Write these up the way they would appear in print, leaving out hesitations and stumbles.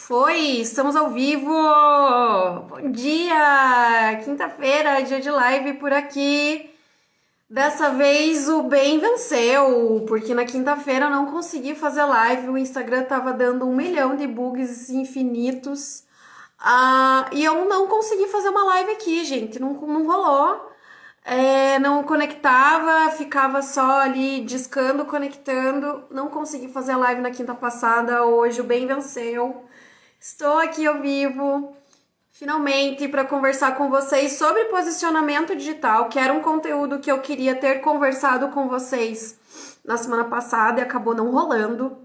Foi, estamos ao vivo! Bom dia! Quinta-feira, dia de live por aqui. Dessa vez o bem venceu, porque na quinta-feira eu não consegui fazer live, o Instagram tava dando 1 milhão de bugs infinitos. E eu não consegui fazer uma live aqui, gente, não rolou. Não conectava, ficava só ali discando, conectando. Não consegui fazer a live na quinta passada, hoje o bem venceu. Estou aqui ao vivo, finalmente, para conversar com vocês sobre posicionamento digital, que era um conteúdo que eu queria ter conversado com vocês na semana passada e acabou não rolando.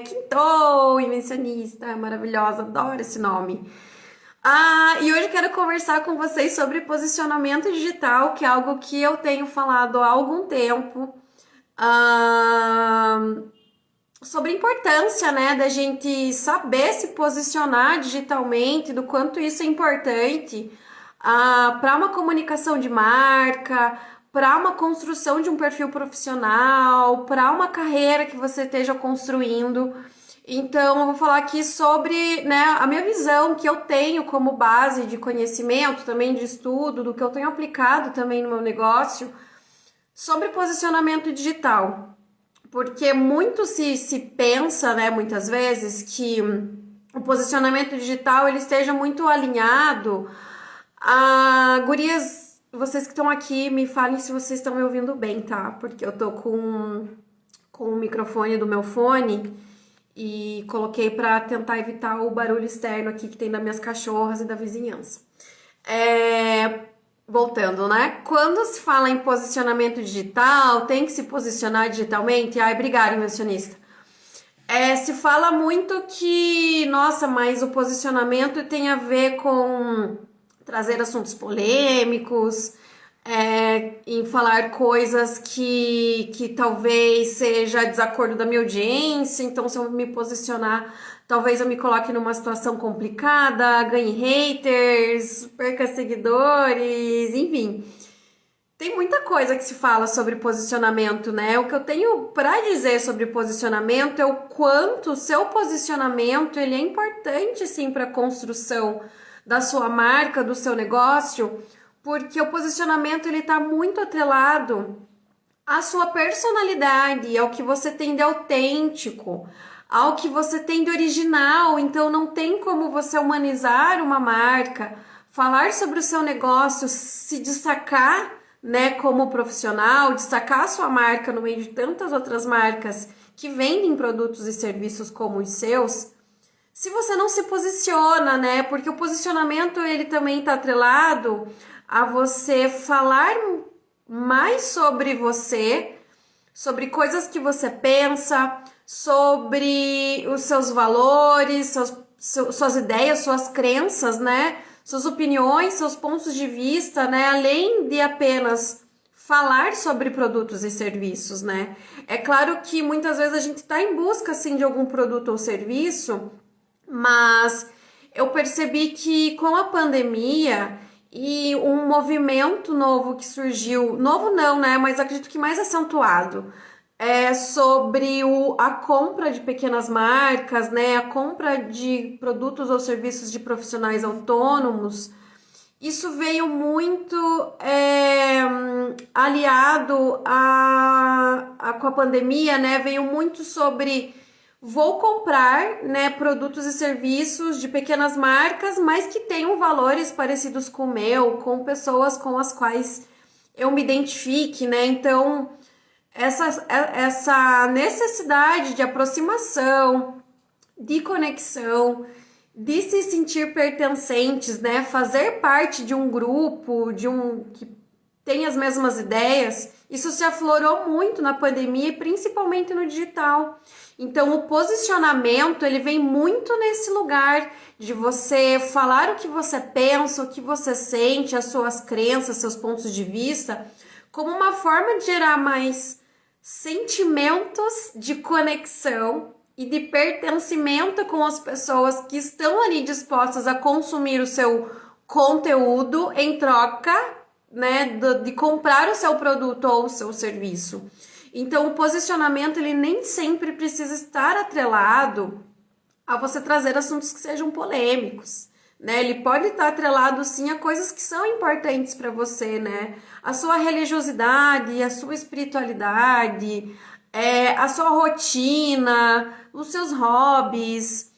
Quintou, invencionista, maravilhosa, adoro esse nome. E hoje eu quero conversar com vocês sobre posicionamento digital, que é algo que eu tenho falado há algum tempo. Sobre a importância, né, da gente saber se posicionar digitalmente, do quanto isso é importante para uma comunicação de marca, para uma construção de um perfil profissional, para uma carreira que você esteja construindo. Então, eu vou falar aqui sobre, né, a minha visão que eu tenho como base de conhecimento, também de estudo, do que eu tenho aplicado também no meu negócio, sobre posicionamento digital. Porque muito se pensa, né, muitas vezes, que o posicionamento digital ele esteja muito alinhado a gurias. Vocês que estão aqui, me falem se vocês estão me ouvindo bem, tá? Porque eu tô com o microfone do meu fone e coloquei para tentar evitar o barulho externo aqui que tem das minhas cachorras e da vizinhança. Voltando, né? Quando se fala em posicionamento digital, tem que se posicionar digitalmente. Obrigada, invencionista. Se fala muito que, nossa, mas o posicionamento tem a ver com trazer assuntos polêmicos, em falar coisas que talvez seja desacordo da minha audiência. Então, se eu me posicionar, talvez eu me coloque numa situação complicada, ganhe haters, perca seguidores, enfim. Tem muita coisa que se fala sobre posicionamento, né? O que eu tenho para dizer sobre posicionamento é o quanto o seu posicionamento ele é importante, sim, para a construção da sua marca, do seu negócio, porque o posicionamento ele está muito atrelado à sua personalidade, ao que você tem de autêntico, ao que você tem de original. Então não tem como você humanizar uma marca, falar sobre o seu negócio, se destacar, né, como profissional, destacar a sua marca no meio de tantas outras marcas que vendem produtos e serviços como os seus, se você não se posiciona, né? Porque o posicionamento ele também está atrelado a você falar mais sobre você, sobre coisas que você pensa, sobre os seus valores, suas ideias, suas crenças, né? Suas opiniões, seus pontos de vista, né? Além de apenas falar sobre produtos e serviços, né? É claro que muitas vezes a gente está em busca, assim, de algum produto ou serviço, mas eu percebi que com a pandemia e um movimento novo que surgiu, novo não, né? Mas acredito que mais acentuado, sobre a compra de pequenas marcas, né? A compra de produtos ou serviços de profissionais autônomos. Isso veio muito aliado com a pandemia, né? Veio muito sobre vou comprar, né, produtos e serviços de pequenas marcas, mas que tenham valores parecidos com o meu, com pessoas com as quais eu me identifique, né? Então, essa necessidade de aproximação, de conexão, de se sentir pertencentes, né? Fazer parte de um grupo, que tem as mesmas ideias, isso se aflorou muito na pandemia e principalmente no digital. Então, o posicionamento, ele vem muito nesse lugar de você falar o que você pensa, o que você sente, as suas crenças, seus pontos de vista, como uma forma de gerar mais sentimentos de conexão e de pertencimento com as pessoas que estão ali dispostas a consumir o seu conteúdo em troca, né, de comprar o seu produto ou o seu serviço. Então, o posicionamento ele nem sempre precisa estar atrelado a você trazer assuntos que sejam polêmicos, né? Ele pode estar atrelado, sim, a coisas que são importantes para você, né? A sua religiosidade, a sua espiritualidade, a sua rotina, os seus hobbies,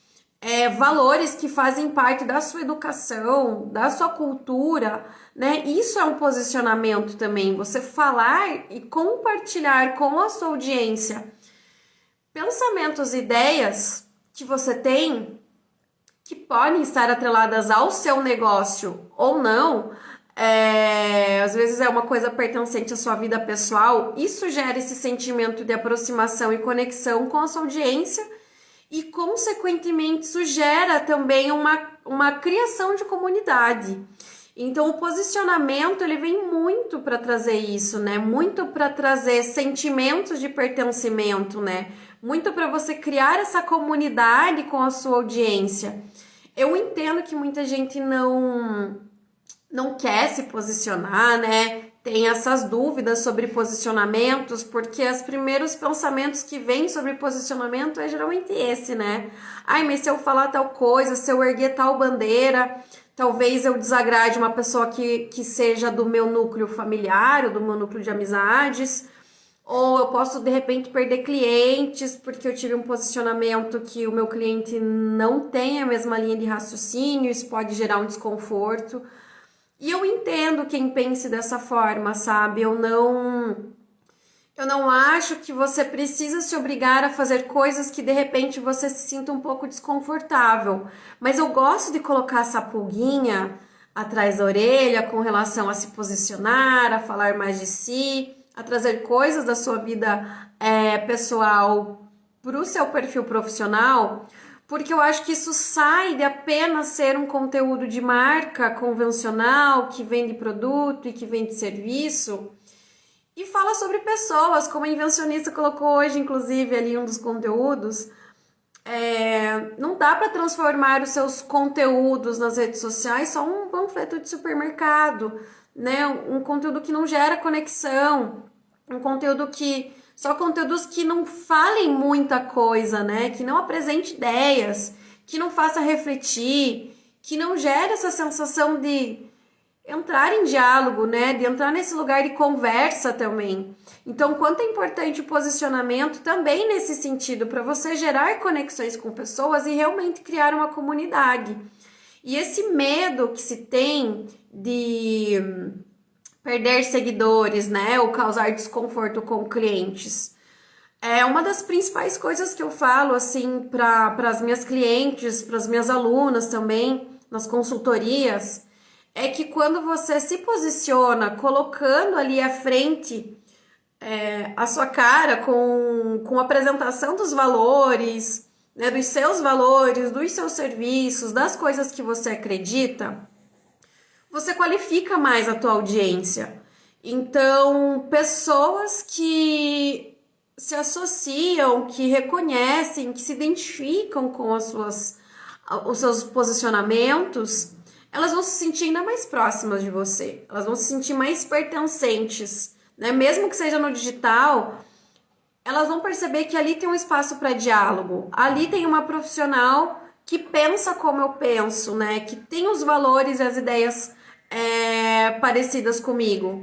valores que fazem parte da sua educação, da sua cultura, né? Isso é um posicionamento também, você falar e compartilhar com a sua audiência pensamentos e ideias que você tem que podem estar atreladas ao seu negócio ou não, às vezes é uma coisa pertencente à sua vida pessoal, isso gera esse sentimento de aproximação e conexão com a sua audiência e, consequentemente, isso gera também uma criação de comunidade. Então, o posicionamento, ele vem muito para trazer isso, né? Muito para trazer sentimentos de pertencimento, né? Muito para você criar essa comunidade com a sua audiência. Eu entendo que muita gente não quer se posicionar, né? Tem essas dúvidas sobre posicionamentos, porque os primeiros pensamentos que vêm sobre posicionamento é geralmente esse, né? Ai, mas se eu falar tal coisa, se eu erguer tal bandeira, talvez eu desagrade uma pessoa que seja do meu núcleo familiar ou do meu núcleo de amizades, ou eu posso, de repente, perder clientes porque eu tive um posicionamento que o meu cliente não tem a mesma linha de raciocínio, isso pode gerar um desconforto. E eu entendo quem pense dessa forma, sabe? Eu não acho que você precisa se obrigar a fazer coisas que de repente você se sinta um pouco desconfortável. Mas eu gosto de colocar essa pulguinha atrás da orelha com relação a se posicionar, a falar mais de si, a trazer coisas da sua vida pessoal para o seu perfil profissional, porque eu acho que isso sai de apenas ser um conteúdo de marca convencional, que vende produto e que vende serviço, e fala sobre pessoas, como a Invencionista colocou hoje, inclusive, ali um dos conteúdos. Não dá para transformar os seus conteúdos nas redes sociais só um panfleto de supermercado, né? Um conteúdo que não gera conexão, um conteúdo que só conteúdos que não falem muita coisa, né? Que não apresente ideias, que não faça refletir, que não gere essa sensação de entrar em diálogo, né? De entrar nesse lugar de conversa também. Então, quanto é importante o posicionamento também nesse sentido, para você gerar conexões com pessoas e realmente criar uma comunidade. E esse medo que se tem de perder seguidores, né? Ou causar desconforto com clientes. É uma das principais coisas que eu falo, assim, para as minhas clientes, para as minhas alunas também, nas consultorias, é que quando você se posiciona colocando ali à frente a sua cara com a apresentação dos valores, né, dos seus serviços, das coisas que você acredita, você qualifica mais a tua audiência. Então, pessoas que se associam, que reconhecem, que se identificam com os seus posicionamentos, elas vão se sentir ainda mais próximas de você, elas vão se sentir mais pertencentes, né? Mesmo que seja no digital, elas vão perceber que ali tem um espaço para diálogo, ali tem uma profissional que pensa como eu penso, né? Que tem os valores e as ideias parecidas comigo.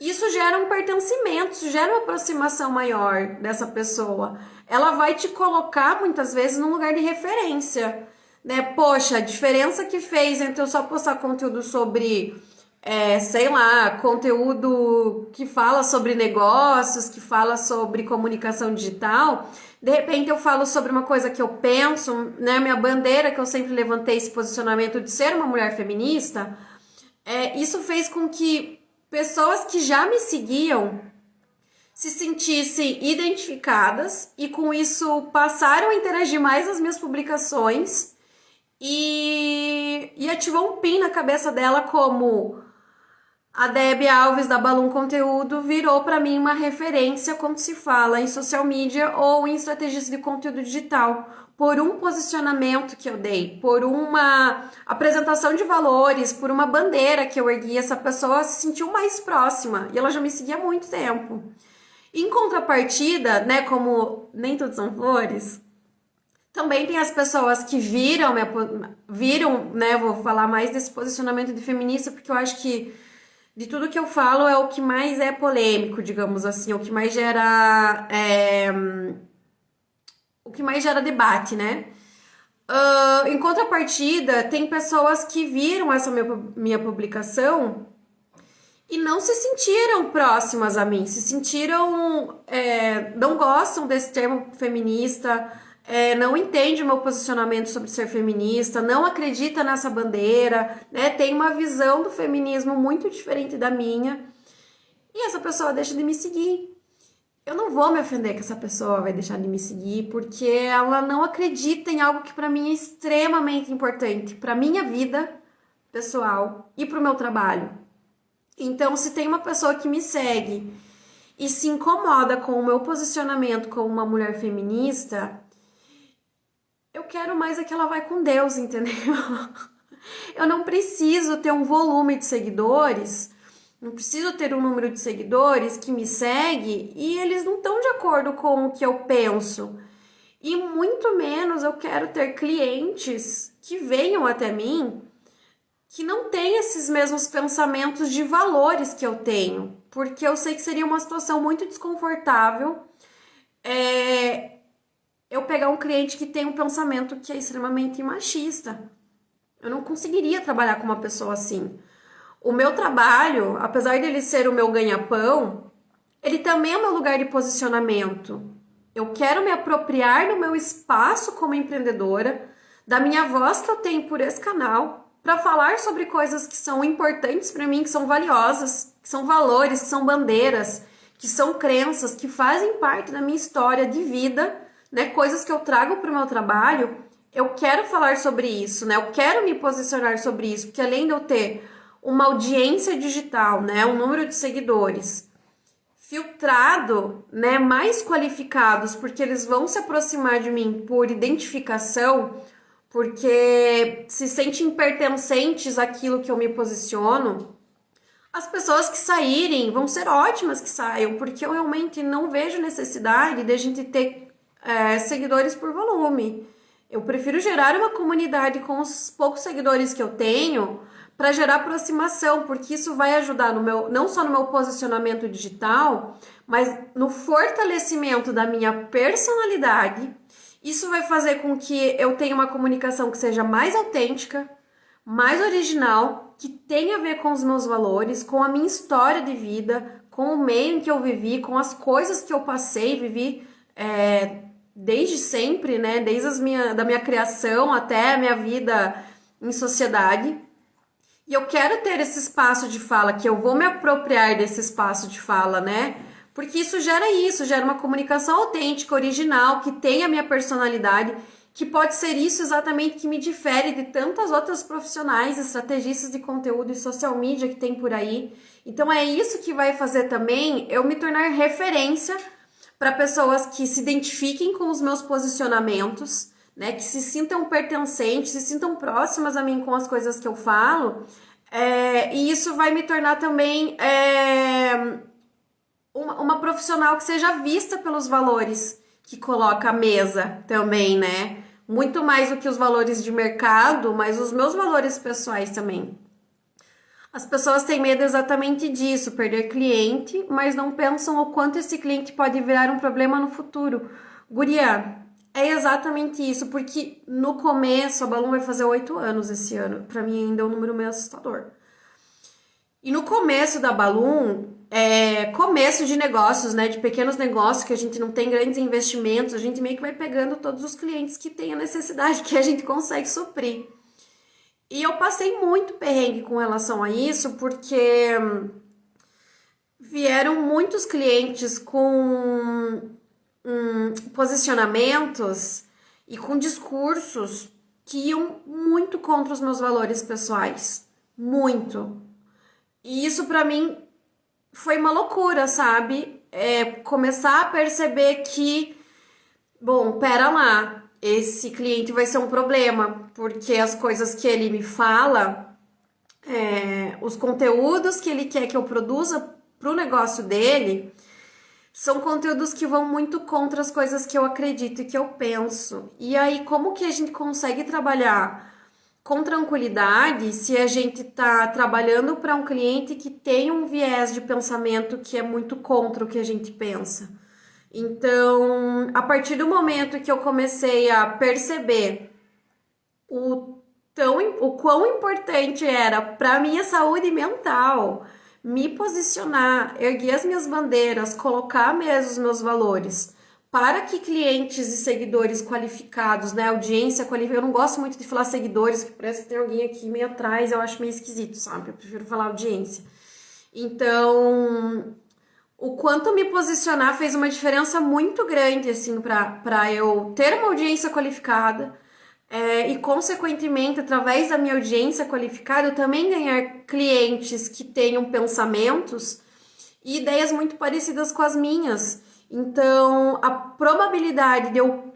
Isso gera um pertencimento, isso gera uma aproximação maior dessa pessoa. Ela vai te colocar, muitas vezes, num lugar de referência, né? Poxa, a diferença que fez entre eu só postar conteúdo sobre, conteúdo que fala sobre negócios, que fala sobre comunicação digital, de repente eu falo sobre uma coisa que eu penso, né? Minha bandeira que eu sempre levantei, esse posicionamento de ser uma mulher feminista, isso fez com que pessoas que já me seguiam se sentissem identificadas e com isso passaram a interagir mais nas minhas publicações e ativou um pin na cabeça dela como a Debbie Alves da Balloon Conteúdo virou para mim uma referência quando se fala em social media ou em estratégias de conteúdo digital, por um posicionamento que eu dei, por uma apresentação de valores, por uma bandeira que eu ergui, essa pessoa se sentiu mais próxima e ela já me seguia há muito tempo. Em contrapartida, né, como nem tudo são flores, Também tem as pessoas que viram, né? Vou falar mais desse posicionamento de feminista, porque eu acho que de tudo que eu falo é o que mais é polêmico, digamos assim, o que mais gera debate, né? Em contrapartida, tem pessoas que viram essa minha publicação e não se sentiram próximas a mim, se sentiram, não gostam desse termo feminista, não entende o meu posicionamento sobre ser feminista, não acredita nessa bandeira, né? Tem uma visão do feminismo muito diferente da minha e essa pessoa deixa de me seguir. Eu não vou me ofender que essa pessoa vai deixar de me seguir porque ela não acredita em algo que para mim é extremamente importante para minha vida pessoal e para o meu trabalho. Então, se tem uma pessoa que me segue e se incomoda com o meu posicionamento como uma mulher feminista, eu quero mais é que ela vai com Deus, entendeu? Eu não preciso ter um volume de seguidores, não preciso ter um número de seguidores que me segue e eles não estão de acordo com o que eu penso. E muito menos eu quero ter clientes que venham até mim que não tem esses mesmos pensamentos de valores que eu tenho, porque eu sei que seria uma situação muito desconfortável eu pegar um cliente que tem um pensamento que é extremamente machista. Eu não conseguiria trabalhar com uma pessoa assim. O meu trabalho, apesar dele ser o meu ganha-pão, ele também é o meu lugar de posicionamento. Eu quero me apropriar do meu espaço como empreendedora, da minha voz que eu tenho por esse canal, para falar sobre coisas que são importantes para mim, que são valiosas, que são valores, que são bandeiras, que são crenças, que fazem parte da minha história de vida, né? Coisas que eu trago para o meu trabalho. Eu quero falar sobre isso, né? Eu quero me posicionar sobre isso, porque além de eu ter uma audiência digital, né, um número de seguidores filtrado, né, mais qualificados, porque eles vão se aproximar de mim por identificação, porque se sentem pertencentes àquilo que eu me posiciono. As pessoas que saírem vão ser ótimas que saiam, porque eu realmente não vejo necessidade de a gente ter seguidores por volume. Eu prefiro gerar uma comunidade com os poucos seguidores que eu tenho para gerar aproximação, porque isso vai ajudar no meu, não só no meu posicionamento digital, mas no fortalecimento da minha personalidade. Isso vai fazer com que eu tenha uma comunicação que seja mais autêntica, mais original, que tenha a ver com os meus valores, com a minha história de vida, com o meio em que eu vivi, com as coisas que eu passei, vivi desde sempre, né? Desde da minha criação até a minha vida em sociedade. E eu quero ter esse espaço de fala, que eu vou me apropriar desse espaço de fala, né? Porque isso, gera uma comunicação autêntica, original, que tem a minha personalidade, que pode ser isso exatamente que me difere de tantas outras profissionais, estrategistas de conteúdo e social media que tem por aí. Então é isso que vai fazer também eu me tornar referência para pessoas que se identifiquem com os meus posicionamentos, né, que se sintam pertencentes, se sintam próximas a mim com as coisas que eu falo, e isso vai me tornar também uma profissional que seja vista pelos valores que coloca à mesa também, né? Muito mais do que os valores de mercado, mas os meus valores pessoais também. As pessoas têm medo exatamente disso, perder cliente, mas não pensam o quanto esse cliente pode virar um problema no futuro. Guria, é exatamente isso, porque no começo, a Balloon vai fazer 8 anos esse ano, pra mim ainda é um número meio assustador. E no começo da Balloon, começo de negócios, né, de pequenos negócios, que a gente não tem grandes investimentos, a gente meio que vai pegando todos os clientes que tem a necessidade, que a gente consegue suprir. E eu passei muito perrengue com relação a isso, porque vieram muitos clientes com posicionamentos e com discursos que iam muito contra os meus valores pessoais. Muito. E isso pra mim foi uma loucura, sabe? Começar a perceber que, bom, pera lá, esse cliente vai ser um problema, porque as coisas que ele me fala, os conteúdos que ele quer que eu produza pro negócio dele, São conteúdos que vão muito contra as coisas que eu acredito e que eu penso. E aí, como que a gente consegue trabalhar com tranquilidade se a gente está trabalhando para um cliente que tem um viés de pensamento que é muito contra o que a gente pensa? Então, a partir do momento que eu comecei a perceber o quão importante era para minha saúde mental me posicionar, erguer as minhas bandeiras, colocar mesmo os meus valores, para que clientes e seguidores qualificados, né, audiência qualificada, eu não gosto muito de falar seguidores, que parece que tem alguém aqui meio atrás, eu acho meio esquisito, sabe? Eu prefiro falar audiência. Então, o quanto me posicionar fez uma diferença muito grande, assim, para eu ter uma audiência qualificada, e, consequentemente, através da minha audiência qualificada, eu também ganhar clientes que tenham pensamentos e ideias muito parecidas com as minhas. Então, a probabilidade de eu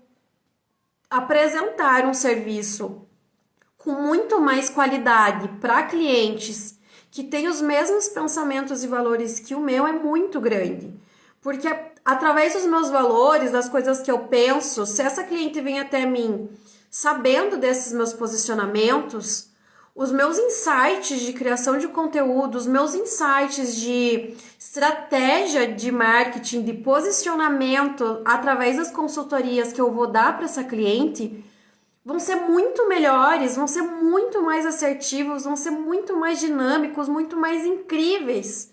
apresentar um serviço com muito mais qualidade para clientes que têm os mesmos pensamentos e valores que o meu é muito grande. Porque através dos meus valores, das coisas que eu penso, se essa cliente vem até mim sabendo desses meus posicionamentos, os meus insights de criação de conteúdo, os meus insights de estratégia de marketing, de posicionamento através das consultorias que eu vou dar para essa cliente, vão ser muito melhores, vão ser muito mais assertivos, vão ser muito mais dinâmicos, muito mais incríveis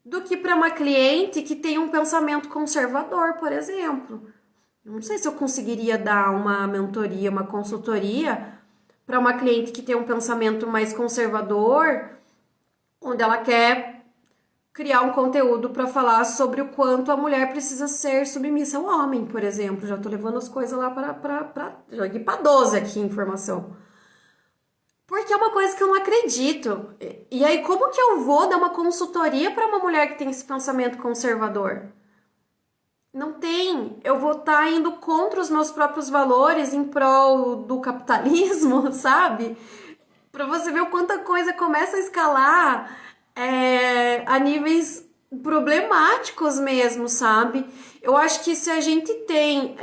do que para uma cliente que tem um pensamento conservador, por exemplo. Não sei se eu conseguiria dar uma mentoria, uma consultoria para uma cliente que tem um pensamento mais conservador, onde ela quer criar um conteúdo para falar sobre o quanto a mulher precisa ser submissa ao homem, por exemplo. Já tô levando as coisas lá para joguei para 12 aqui informação. Porque é uma coisa que eu não acredito. E aí, como que eu vou dar uma consultoria para uma mulher que tem esse pensamento conservador? Não tem. Eu vou estar indo contra os meus próprios valores em prol do capitalismo, sabe? Para você ver o quanto a coisa começa a escalar a níveis problemáticos mesmo, sabe? Eu acho que se a gente tem.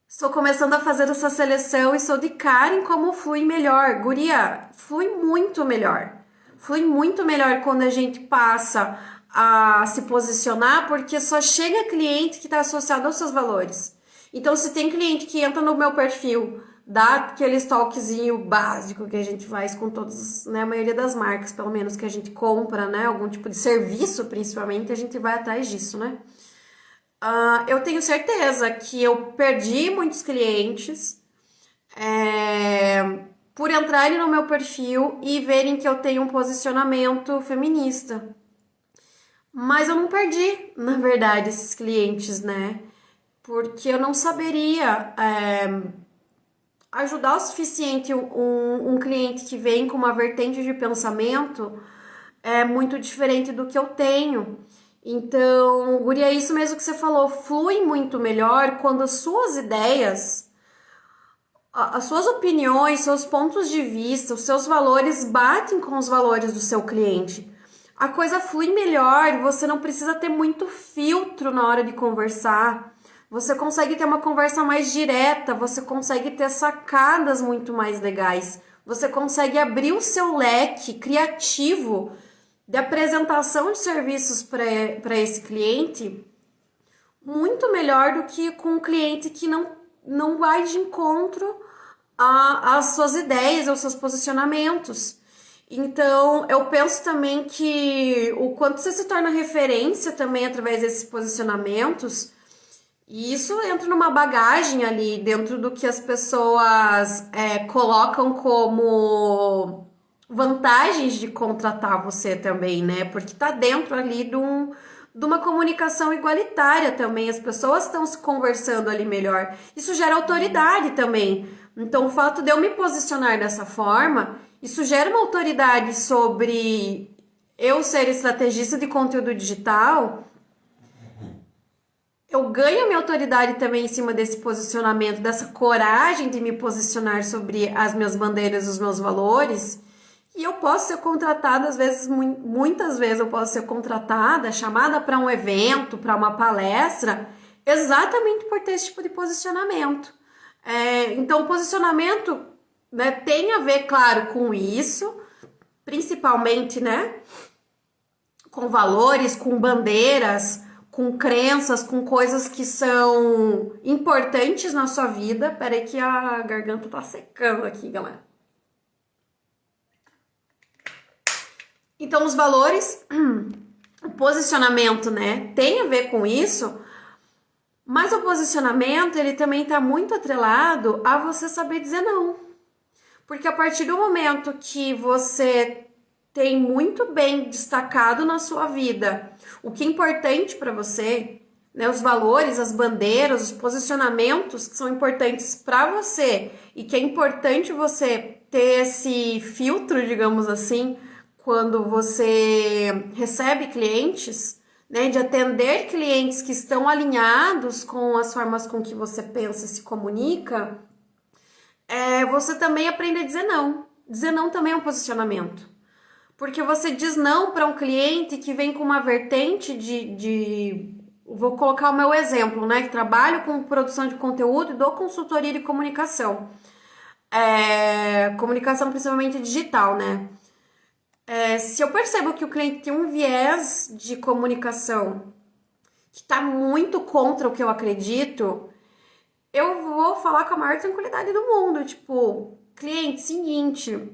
Estou começando a fazer essa seleção e sou de cara em como flui melhor. Guria, flui muito melhor. Flui muito melhor quando a gente passa a se posicionar, porque só chega cliente que está associado aos seus valores. Então, se tem cliente que entra no meu perfil, dá aquele stalkzinho básico que a gente faz com todos, né, a maioria das marcas, pelo menos, que a gente compra, né, algum tipo de serviço, principalmente, a gente vai atrás disso, né? Eu tenho certeza que eu perdi muitos clientes por entrarem no meu perfil e verem que eu tenho um posicionamento feminista. Mas eu não perdi, na verdade, esses clientes, né? Porque eu não saberia ajudar o suficiente um cliente que vem com uma vertente de pensamento muito diferente do que eu tenho. Então, Guria, é isso mesmo que você falou, flui muito melhor quando as suas ideias, as suas opiniões, seus pontos de vista, os seus valores batem com os valores do seu cliente. A coisa flui melhor, você não precisa ter muito filtro na hora de conversar. Você consegue ter uma conversa mais direta, você consegue ter sacadas muito mais legais. Você consegue abrir o seu leque criativo de apresentação de serviços para esse cliente muito melhor do que com um cliente que não vai de encontro às suas ideias, aos seus posicionamentos. Então, eu penso também que o quanto você se torna referência também através desses posicionamentos, e isso entra numa bagagem ali dentro do que as pessoas colocam como vantagens de contratar você também, né? Porque tá dentro ali de uma comunicação igualitária também, as pessoas estão se conversando ali melhor. Isso gera autoridade também. Então, o fato de eu me posicionar dessa forma, isso gera uma autoridade sobre eu ser estrategista de conteúdo digital. Eu ganho minha autoridade também em cima desse posicionamento, dessa coragem de me posicionar sobre as minhas bandeiras, os meus valores. E eu posso ser contratada, às vezes, muitas vezes eu posso ser contratada, chamada para um evento, para uma palestra, exatamente por ter esse tipo de posicionamento. Então, o posicionamento, né, tem a ver, claro, com isso, principalmente, né, com valores, com bandeiras, com crenças, com coisas que são importantes na sua vida. Peraí que a garganta tá secando aqui, galera. Então, os valores, o posicionamento, né, tem a ver com isso, mas o posicionamento, ele também tá muito atrelado a você saber dizer não. Porque a partir do momento que você tem muito bem destacado na sua vida o que é importante para você, né, os valores, as bandeiras, os posicionamentos que são importantes para você e que é importante você ter esse filtro, digamos assim, quando você recebe clientes, né, de atender clientes que estão alinhados com as formas com que você pensa e se comunica, você também aprende a dizer não. Dizer não também é um posicionamento. Porque você diz não para um cliente que vem com uma vertente Vou colocar o meu exemplo, né? Que trabalho com produção de conteúdo e dou consultoria de comunicação. Comunicação principalmente digital, né? Se eu percebo que o cliente tem um viés de comunicação que está muito contra o que eu acredito, eu vou falar com a maior tranquilidade do mundo. Tipo, cliente, seguinte,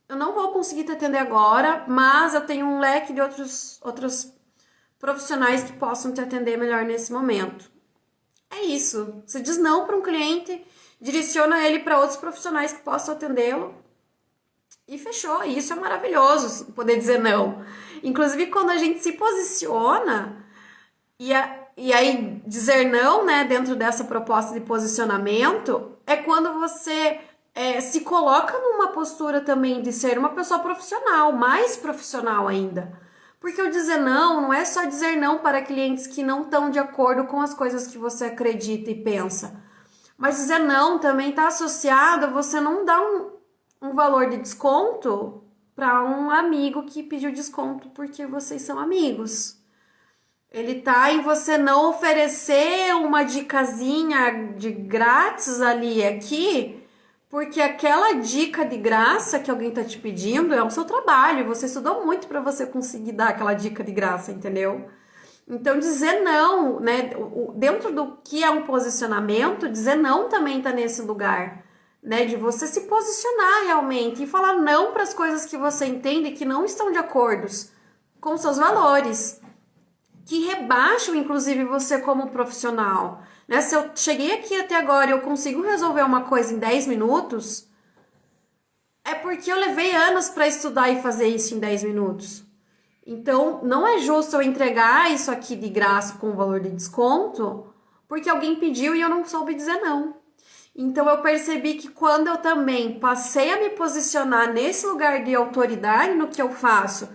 eu não vou conseguir te atender agora, mas eu tenho um leque de outros profissionais que possam te atender melhor nesse momento. É isso. Você diz não para um cliente, direciona ele para outros profissionais que possam atendê-lo e fechou. E isso é maravilhoso, poder dizer não. Inclusive, quando a gente se posiciona e aí dizer não, né, dentro dessa proposta de posicionamento, é quando você se coloca numa postura também de ser uma pessoa profissional, mais profissional ainda. Porque o dizer não é só dizer não para clientes que não estão de acordo com as coisas que você acredita e pensa. Mas dizer não também está associado a você não dar um valor de desconto para um amigo que pediu desconto porque vocês são amigos. Ele tá em você não oferecer uma dicasinha de grátis ali e aqui, porque aquela dica de graça que alguém tá te pedindo é o seu trabalho. Você estudou muito para você conseguir dar aquela dica de graça, entendeu? Então, dizer não, né? Dentro do que é um posicionamento, dizer não também tá nesse lugar, né? De você se posicionar realmente e falar não para as coisas que você entende que não estão de acordo com seus valores, que rebaixam, inclusive, você como profissional. Né? Se eu cheguei aqui até agora e eu consigo resolver uma coisa em 10 minutos, é porque eu levei anos para estudar e fazer isso em 10 minutos. Então, não é justo eu entregar isso aqui de graça com valor de desconto, porque alguém pediu e eu não soube dizer não. Então, eu percebi que quando eu também passei a me posicionar nesse lugar de autoridade no que eu faço,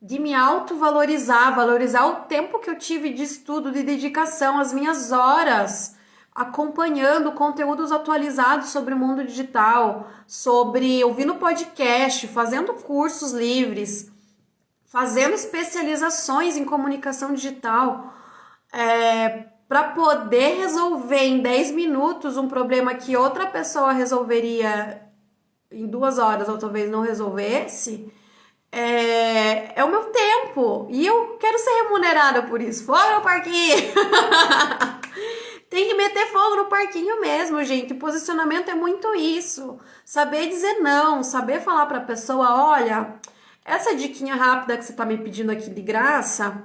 de me autovalorizar, valorizar o tempo que eu tive de estudo, de dedicação, as minhas horas, acompanhando conteúdos atualizados sobre o mundo digital, sobre ouvindo podcast, fazendo cursos livres, fazendo especializações em comunicação digital, para poder resolver em 10 minutos um problema que outra pessoa resolveria em 2 horas ou talvez não resolvesse. É o meu tempo e eu quero ser remunerada por isso. Fogo no parquinho! Tem que meter fogo no parquinho mesmo, gente. O posicionamento é muito isso. Saber dizer não, saber falar pra pessoa, olha, essa diquinha rápida que você tá me pedindo aqui de graça,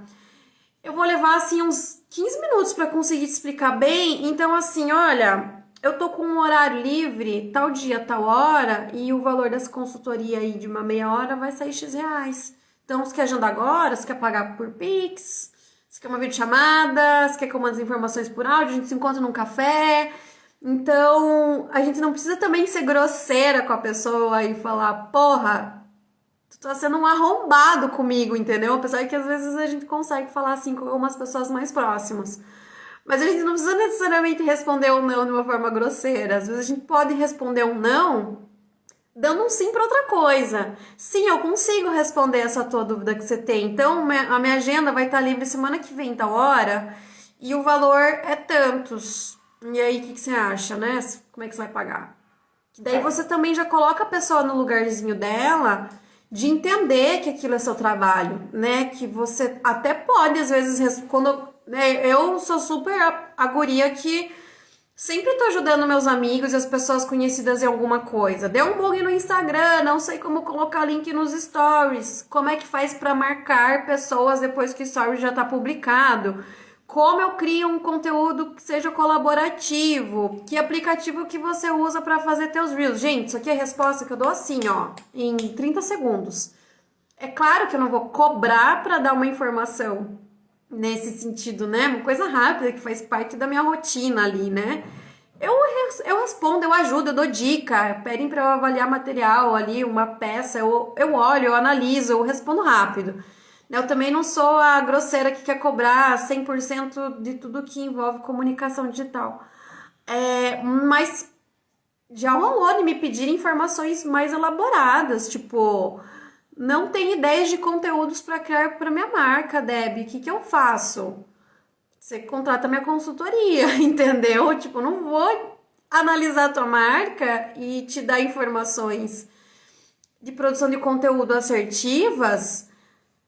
eu vou levar assim uns 15 minutos pra conseguir te explicar bem. Então assim, olha, eu tô com um horário livre, tal dia, tal hora, e o valor dessa consultoria aí de uma meia hora vai sair X reais. Então, você quer agendar agora? Você quer pagar por Pix? Você quer uma videochamada? Você quer que eu mande as informações por áudio? A gente se encontra num café? Então, a gente não precisa também ser grosseira com a pessoa e falar, porra, tu tá sendo um arrombado comigo, entendeu? Apesar que às vezes a gente consegue falar assim com algumas pessoas mais próximas. Mas a gente não precisa necessariamente responder um não de uma forma grosseira. Às vezes a gente pode responder um não dando um sim para outra coisa. Sim, eu consigo responder essa tua dúvida que você tem. Então, a minha agenda vai estar livre semana que vem, tal hora, e o valor é tantos. E aí, o que você acha, né? Como é que você vai pagar? Que daí você também já coloca a pessoa no lugarzinho dela de entender que aquilo é seu trabalho, né? Que você até pode, às vezes, quando né, eu sou super a guria que sempre tô ajudando meus amigos e as pessoas conhecidas em alguma coisa. Deu um bug no Instagram, não sei como colocar link nos stories. Como é que faz para marcar pessoas depois que o story já tá publicado? Como eu crio um conteúdo que seja colaborativo? Que aplicativo que você usa para fazer teus reels? Gente, isso aqui é a resposta que eu dou assim, ó, em 30 segundos. É claro que eu não vou cobrar para dar uma informação nesse sentido, né? Uma coisa rápida que faz parte da minha rotina ali, né? Eu respondo, eu ajudo, eu dou dica, pedem para eu avaliar material ali, uma peça, eu olho, eu analiso, eu respondo rápido. Eu também não sou a grosseira que quer cobrar 100% de tudo que envolve comunicação digital. Mas já rolou de me pedir informações mais elaboradas, tipo, não tenho ideias de conteúdos para criar para minha marca, Deb, o que eu faço? Você contrata minha consultoria, entendeu? Tipo, não vou analisar a tua marca e te dar informações de produção de conteúdo assertivas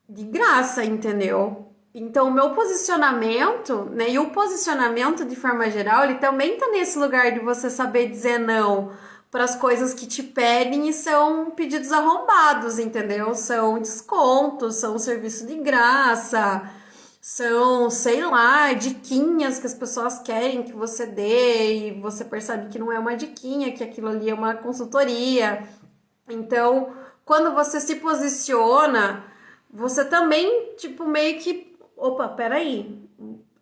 de graça, entendeu? Então, o meu posicionamento, né, e o posicionamento de forma geral, ele também tá nesse lugar de você saber dizer não para as coisas que te pedem e são pedidos arrombados, entendeu? São descontos, são serviço de graça, são, sei lá, diquinhas que as pessoas querem que você dê e você percebe que não é uma diquinha, que aquilo ali é uma consultoria. Então, quando você se posiciona, você também, tipo, meio que, opa, peraí,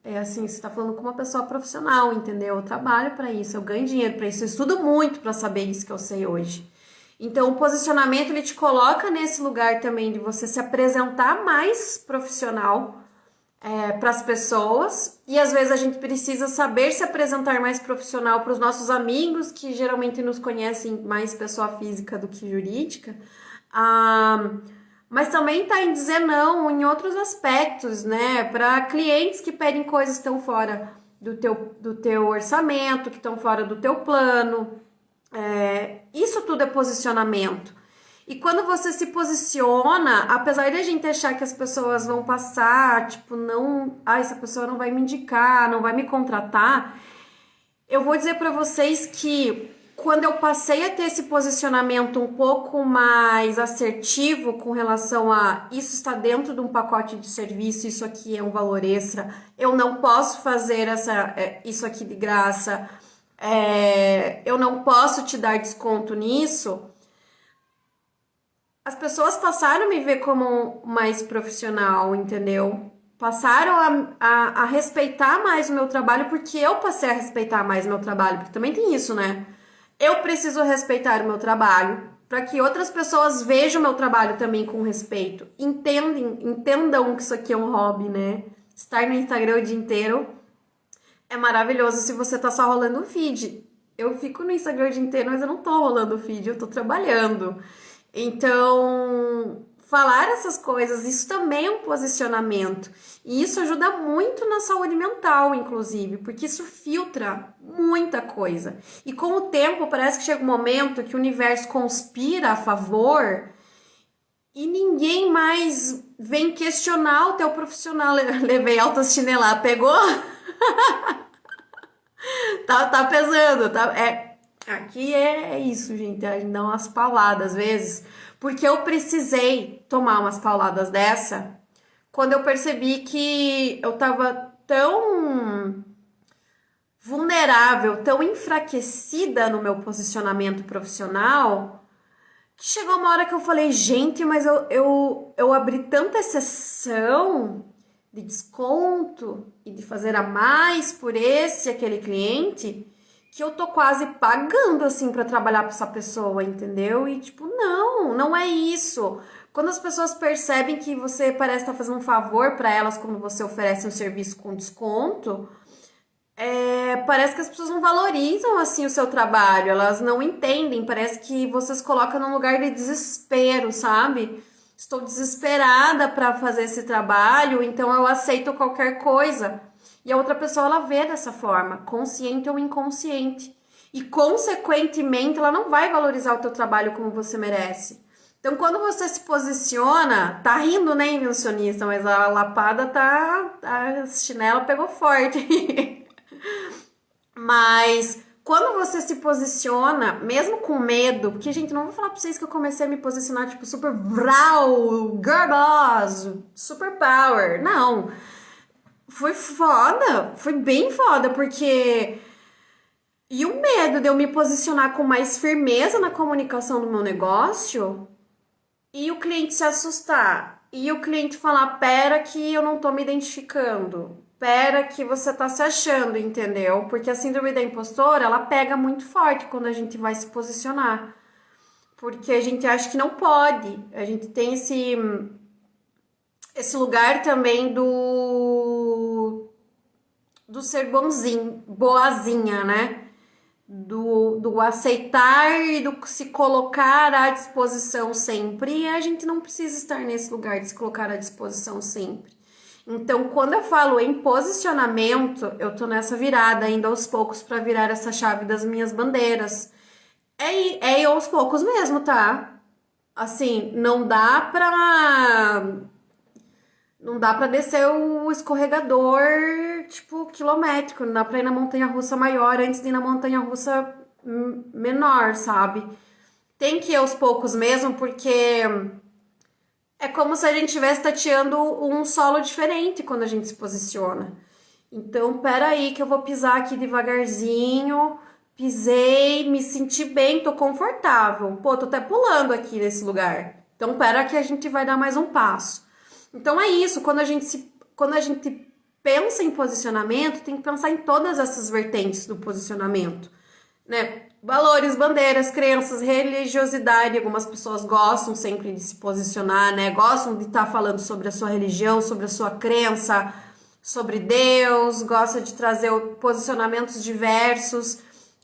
é assim, você tá falando com uma pessoa profissional, entendeu? Eu trabalho para isso, eu ganho dinheiro para isso, eu estudo muito para saber isso que eu sei hoje. Então, o posicionamento, ele te coloca nesse lugar também de você se apresentar mais profissional para as pessoas, e às vezes a gente precisa saber se apresentar mais profissional para os nossos amigos, que geralmente nos conhecem mais pessoa física do que jurídica, mas também tá em dizer não em outros aspectos, né? Para clientes que pedem coisas que estão fora do teu orçamento, que estão fora do teu plano. Isso tudo é posicionamento. E quando você se posiciona, apesar de a gente achar que as pessoas vão passar, tipo, não, essa pessoa não vai me indicar, não vai me contratar, eu vou dizer para vocês que quando eu passei a ter esse posicionamento um pouco mais assertivo com relação a isso está dentro de um pacote de serviço, isso aqui é um valor extra, eu não posso fazer isso aqui de graça, eu não posso te dar desconto nisso, as pessoas passaram a me ver como mais profissional, entendeu? Passaram a respeitar mais o meu trabalho porque eu passei a respeitar mais o meu trabalho, porque também tem isso, né? Eu preciso respeitar o meu trabalho para que outras pessoas vejam o meu trabalho também com respeito. Entendam que isso aqui é um hobby, né? Estar no Instagram o dia inteiro é maravilhoso se você tá só rolando o feed. Eu fico no Instagram o dia inteiro, mas eu não tô rolando o feed, eu tô trabalhando. Então, falar essas coisas, isso também é um posicionamento. E isso ajuda muito na saúde mental, inclusive, porque isso filtra muita coisa. E com o tempo, parece que chega um momento que o universo conspira a favor e ninguém mais vem questionar o teu profissional. Levei altas chinelar, pegou? Tá pesando, tá? Aqui é isso, gente. A gente dá umas pauladas às vezes, porque eu precisei tomar umas pauladas dessa quando eu percebi que eu tava tão vulnerável, tão enfraquecida no meu posicionamento profissional, que chegou uma hora que eu falei, gente, mas eu abri tanta exceção de desconto e de fazer a mais por esse e aquele cliente que eu tô quase pagando assim para trabalhar para essa pessoa, entendeu? E tipo, não é isso. Quando as pessoas percebem que você parece estar fazendo um favor para elas quando você oferece um serviço com desconto, parece que as pessoas não valorizam assim o seu trabalho, elas não entendem, parece que você se coloca num lugar de desespero, sabe? Estou desesperada para fazer esse trabalho, então eu aceito qualquer coisa. E a outra pessoa ela vê dessa forma, consciente ou inconsciente. E consequentemente ela não vai valorizar o teu trabalho como você merece. Então quando você se posiciona, tá rindo, né, invencionista, mas a lapada a chinela pegou forte. Mas quando você se posiciona, mesmo com medo, porque, gente, não vou falar pra vocês que eu comecei a me posicionar, tipo, super vral, girl boss, super power. Não. Foi foda. Foi bem foda, porque. E o medo de eu me posicionar com mais firmeza na comunicação do meu negócio e o cliente se assustar. E o cliente falar, pera que eu não tô me identificando. Pera que você tá se achando, entendeu? Porque a síndrome da impostora, ela pega muito forte quando a gente vai se posicionar. Porque a gente acha que não pode. A gente tem esse lugar também do ser bonzinho, boazinha, né? Do aceitar e do se colocar à disposição sempre. E a gente não precisa estar nesse lugar de se colocar à disposição sempre. Então, quando eu falo em posicionamento, eu tô nessa virada ainda aos poucos para virar essa chave das minhas bandeiras. É aos poucos mesmo, tá? Assim, não dá pra descer o escorregador, tipo, quilométrico. Não dá pra ir na montanha-russa maior antes de ir na montanha-russa menor, sabe? Tem que ir aos poucos mesmo, porque é como se a gente estivesse tateando um solo diferente quando a gente se posiciona. Então, peraí que eu vou pisar aqui devagarzinho. Pisei, me senti bem, tô confortável. Pô, tô até pulando aqui nesse lugar. Então, pera que a gente vai dar mais um passo. Então é isso, quando a gente pensa em posicionamento, tem que pensar em todas essas vertentes do posicionamento, né? Valores, bandeiras, crenças, religiosidade. Algumas pessoas gostam sempre de se posicionar, né? Gostam de estar falando sobre a sua religião, sobre a sua crença, sobre Deus, gosta de trazer posicionamentos diversos.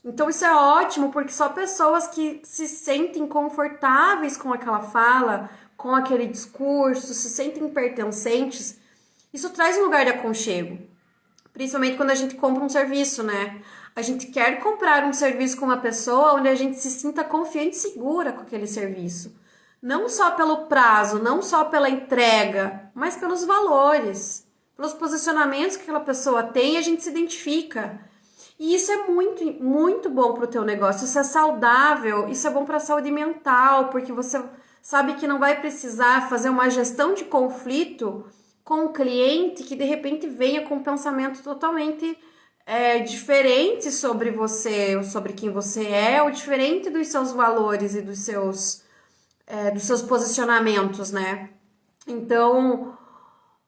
Então isso é ótimo, porque só pessoas que se sentem confortáveis com aquela fala, com aquele discurso, se sentem pertencentes, isso traz um lugar de aconchego. Principalmente quando a gente compra um serviço, né? A gente quer comprar um serviço com uma pessoa onde a gente se sinta confiante e segura com aquele serviço. Não só pelo prazo, não só pela entrega, mas pelos valores, pelos posicionamentos que aquela pessoa tem e a gente se identifica. E isso é muito, muito bom para o teu negócio, isso é saudável, isso é bom para a saúde mental, porque você sabe que não vai precisar fazer uma gestão de conflito com o cliente que de repente venha com um pensamento totalmente diferente sobre você, sobre quem você é, ou diferente dos seus valores e dos seus posicionamentos, né? Então,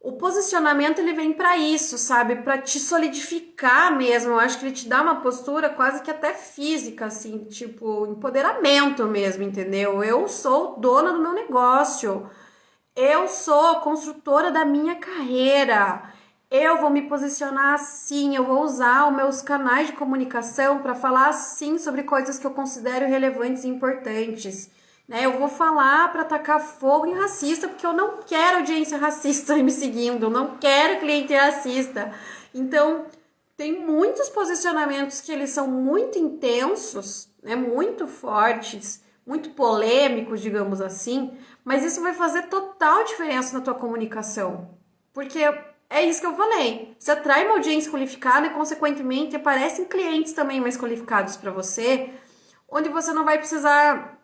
o posicionamento ele vem para isso, sabe? Para te solidificar mesmo. Eu acho que ele te dá uma postura quase que até física, assim, tipo, empoderamento mesmo, entendeu? Eu sou dona do meu negócio. Eu sou construtora da minha carreira. Eu vou me posicionar assim, eu vou usar os meus canais de comunicação para falar assim sobre coisas que eu considero relevantes e importantes. Né? Eu vou falar para atacar fogo em racista, porque eu não quero audiência racista me seguindo, eu não quero cliente racista. Então, tem muitos posicionamentos que eles são muito intensos, né? Muito fortes, muito polêmicos, digamos assim, mas isso vai fazer total diferença na tua comunicação. Porque é isso que eu falei. Você atrai uma audiência qualificada e, consequentemente, aparecem clientes também mais qualificados para você, onde você não vai precisar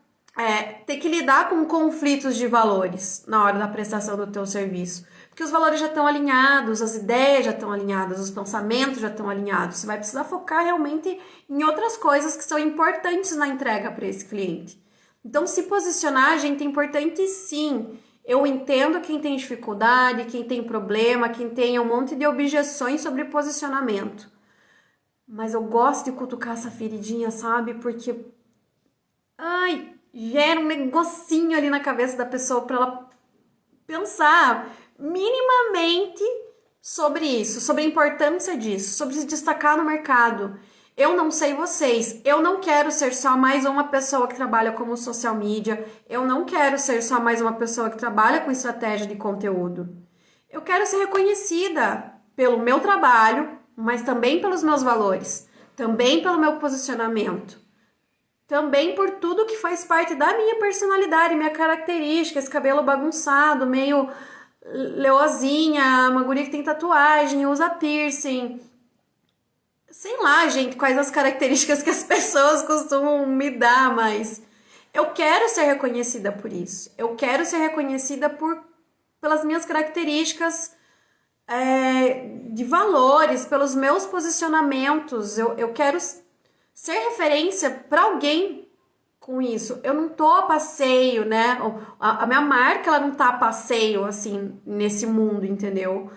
ter que lidar com conflitos de valores na hora da prestação do teu serviço. Porque os valores já estão alinhados, as ideias já estão alinhadas, os pensamentos já estão alinhados. Você vai precisar focar realmente em outras coisas que são importantes na entrega para esse cliente. Então, se posicionar, gente, é importante sim. Eu entendo quem tem dificuldade, quem tem problema, quem tem um monte de objeções sobre posicionamento. Mas eu gosto de cutucar essa feridinha, sabe? Porque, gera um negocinho ali na cabeça da pessoa para ela pensar minimamente sobre isso, sobre a importância disso, sobre se destacar no mercado. Eu não sei vocês, eu não quero ser só mais uma pessoa que trabalha como social media, eu não quero ser só mais uma pessoa que trabalha com estratégia de conteúdo. Eu quero ser reconhecida pelo meu trabalho, mas também pelos meus valores, também pelo meu posicionamento, também por tudo que faz parte da minha personalidade, minha característica, esse cabelo bagunçado, meio leozinha, uma guria que tem tatuagem, usa piercing. Sei lá, gente, quais as características que as pessoas costumam me dar, mas eu quero ser reconhecida por isso. Eu quero ser reconhecida pelas minhas características de valores, pelos meus posicionamentos. Eu quero ser referência para alguém com isso. Eu não tô a passeio, né? A minha marca, ela não tá a passeio, assim, nesse mundo, entendeu?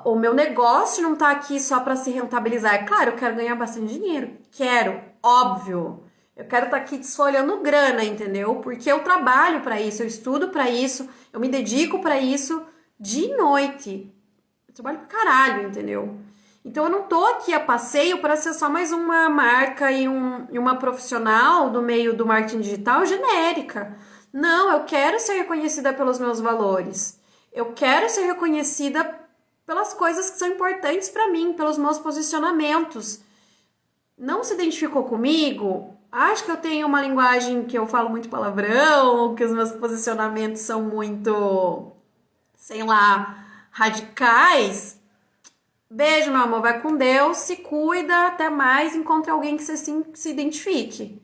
O meu negócio não tá aqui só para se rentabilizar. Claro, eu quero ganhar bastante dinheiro. Quero, óbvio. Eu quero estar aqui desfolhando grana, entendeu? Porque eu trabalho para isso, eu estudo para isso, eu me dedico para isso dia e noite. Eu trabalho pra caralho, entendeu? Então eu não tô aqui a passeio para ser só mais uma marca e uma profissional do meio do marketing digital genérica. Não, eu quero ser reconhecida pelos meus valores. Eu quero ser reconhecida pelas coisas que são importantes para mim, pelos meus posicionamentos. Não se identificou comigo? Acho que eu tenho uma linguagem que eu falo muito palavrão, que os meus posicionamentos são muito, sei lá, radicais. Beijo, meu amor, vai com Deus, se cuida, até mais, encontre alguém que você se identifique.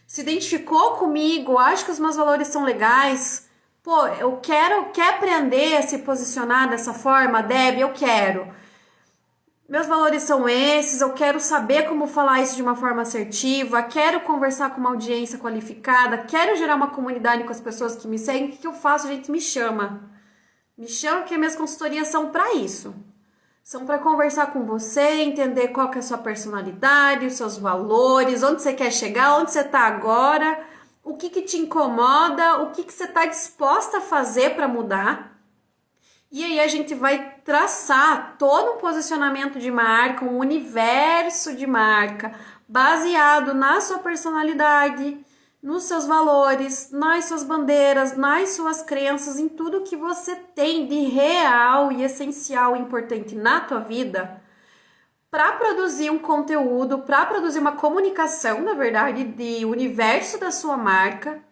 Se identificou comigo, acho que os meus valores são legais. Pô, quer aprender a se posicionar dessa forma, Deb? Eu quero. Meus valores são esses, eu quero saber como falar isso de uma forma assertiva, quero conversar com uma audiência qualificada, quero gerar uma comunidade com as pessoas que me seguem. O que eu faço? A gente me chama. Me chama porque minhas consultorias são para isso. São para conversar com você, entender qual que é a sua personalidade, os seus valores, onde você quer chegar, onde você está agora, o que te incomoda, o que você está disposta a fazer para mudar. E aí a gente vai traçar todo um posicionamento de marca, um universo de marca, baseado na sua personalidade, nos seus valores, nas suas bandeiras, nas suas crenças, em tudo que você tem de real e essencial e importante na tua vida, para produzir um conteúdo, para produzir uma comunicação, na verdade, de universo da sua marca,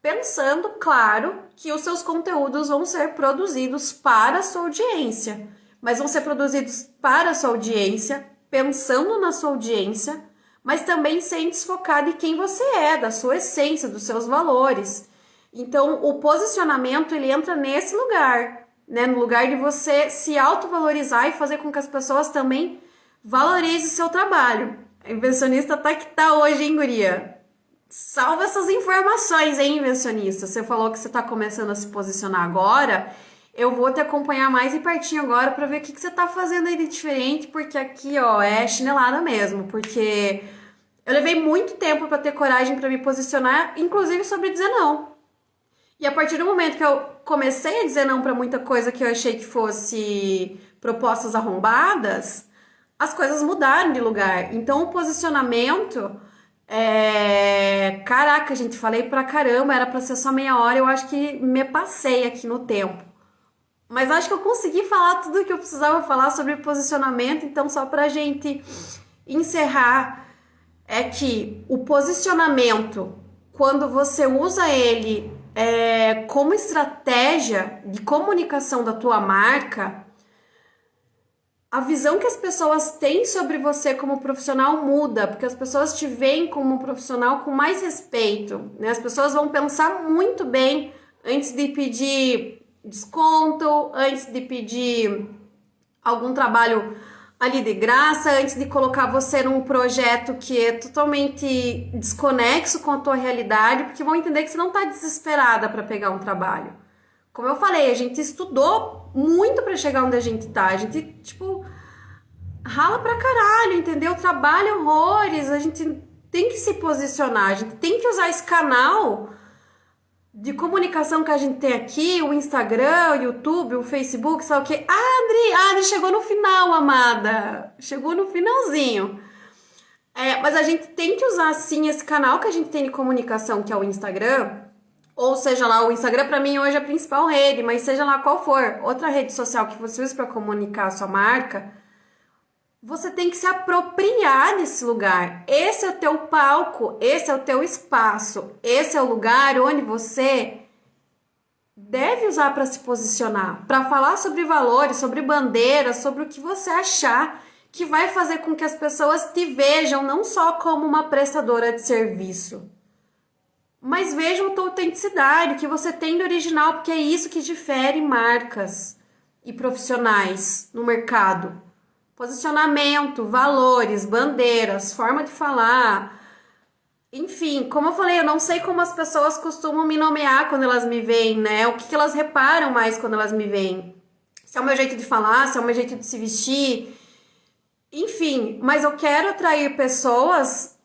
pensando, claro, que os seus conteúdos vão ser produzidos para a sua audiência, mas vão ser produzidos para a sua audiência, pensando na sua audiência, mas também sem desfocar de quem você é, da sua essência, dos seus valores. Então, o posicionamento, ele entra nesse lugar, né? No lugar de você se autovalorizar e fazer com que as pessoas também valorizem o seu trabalho. A inversionista tá que tá hoje, hein, guria? Salva essas informações, hein, inversionista? Você falou que você tá começando a se posicionar agora. Eu vou te acompanhar mais de pertinho agora para ver o que você tá fazendo aí de diferente, porque aqui, ó, é chinelada mesmo, porque eu levei muito tempo para ter coragem para me posicionar, inclusive sobre dizer não. E a partir do momento que eu comecei a dizer não para muita coisa que eu achei que fosse propostas arrombadas, as coisas mudaram de lugar. Então o posicionamento caraca, gente, falei pra caramba, era pra ser só meia hora, eu acho que me passei aqui no tempo. Mas acho que eu consegui falar tudo que eu precisava falar sobre posicionamento, então só pra gente encerrar, é que o posicionamento, quando você usa ele como estratégia de comunicação da tua marca, a visão que as pessoas têm sobre você como profissional muda, porque as pessoas te veem como um profissional com mais respeito, né? As pessoas vão pensar muito bem antes de pedir desconto, antes de pedir algum trabalho ali de graça, antes de colocar você num projeto que é totalmente desconexo com a tua realidade, porque vão entender que você não está desesperada para pegar um trabalho. Como eu falei, a gente estudou muito para chegar onde a gente tá. A gente, tipo, rala pra caralho, entendeu? Trabalha horrores. A gente tem que se posicionar. A gente tem que usar esse canal de comunicação que a gente tem aqui, o Instagram, o YouTube, o Facebook, sabe o quê? Adri, chegou no final, amada. Chegou no finalzinho. Mas a gente tem que usar, sim, esse canal que a gente tem de comunicação, que é o Instagram. Ou seja lá, o Instagram pra mim hoje é a principal rede, mas seja lá qual for, outra rede social que você usa para comunicar a sua marca, você tem que se apropriar desse lugar. Esse é o teu palco, esse é o teu espaço, esse é o lugar onde você deve usar para se posicionar, para falar sobre valores, sobre bandeiras, sobre o que você achar que vai fazer com que as pessoas te vejam não só como uma prestadora de serviço, mas vejam a tua autenticidade, o que você tem de original, porque é isso que difere marcas e profissionais no mercado. Posicionamento, valores, bandeiras, forma de falar. Enfim, como eu falei, eu não sei como as pessoas costumam me nomear quando elas me veem, né? O que elas reparam mais quando elas me veem. Se é o meu jeito de falar, se é o meu jeito de se vestir. Enfim, mas eu quero atrair pessoas,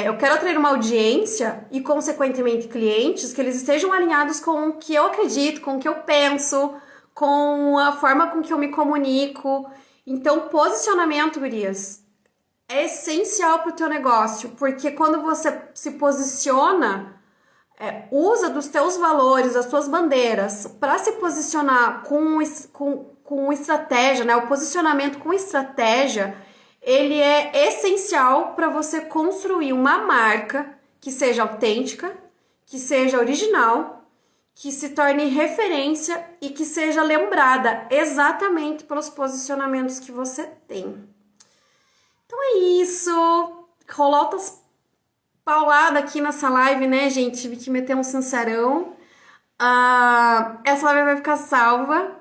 eu quero atrair uma audiência e, consequentemente, clientes que eles estejam alinhados com o que eu acredito, com o que eu penso, com a forma com que eu me comunico. Então, posicionamento, gurias, é essencial para o teu negócio, porque quando você se posiciona, usa dos teus valores, das tuas bandeiras, para se posicionar com estratégia, né? O posicionamento com estratégia, ele é essencial para você construir uma marca que seja autêntica, que seja original, que se torne referência e que seja lembrada exatamente pelos posicionamentos que você tem. Então é isso. Rolou outras pauladas aqui nessa live, né, gente? Tive que meter um sincerão. Essa live vai ficar salva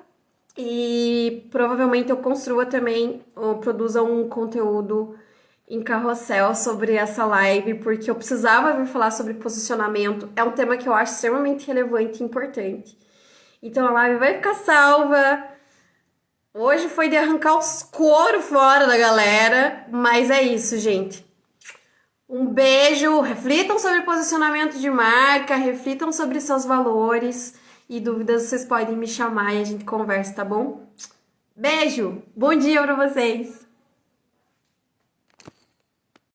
e provavelmente eu construa também, ou produza um conteúdo em carrossel sobre essa live, porque eu precisava vir falar sobre posicionamento. É um tema que eu acho extremamente relevante e importante. Então a live vai ficar salva. Hoje foi de arrancar os couro fora da galera, mas é isso, gente. Um beijo, reflitam sobre posicionamento de marca, reflitam sobre seus valores e dúvidas vocês podem me chamar e a gente conversa, tá bom? Beijo, bom dia pra vocês!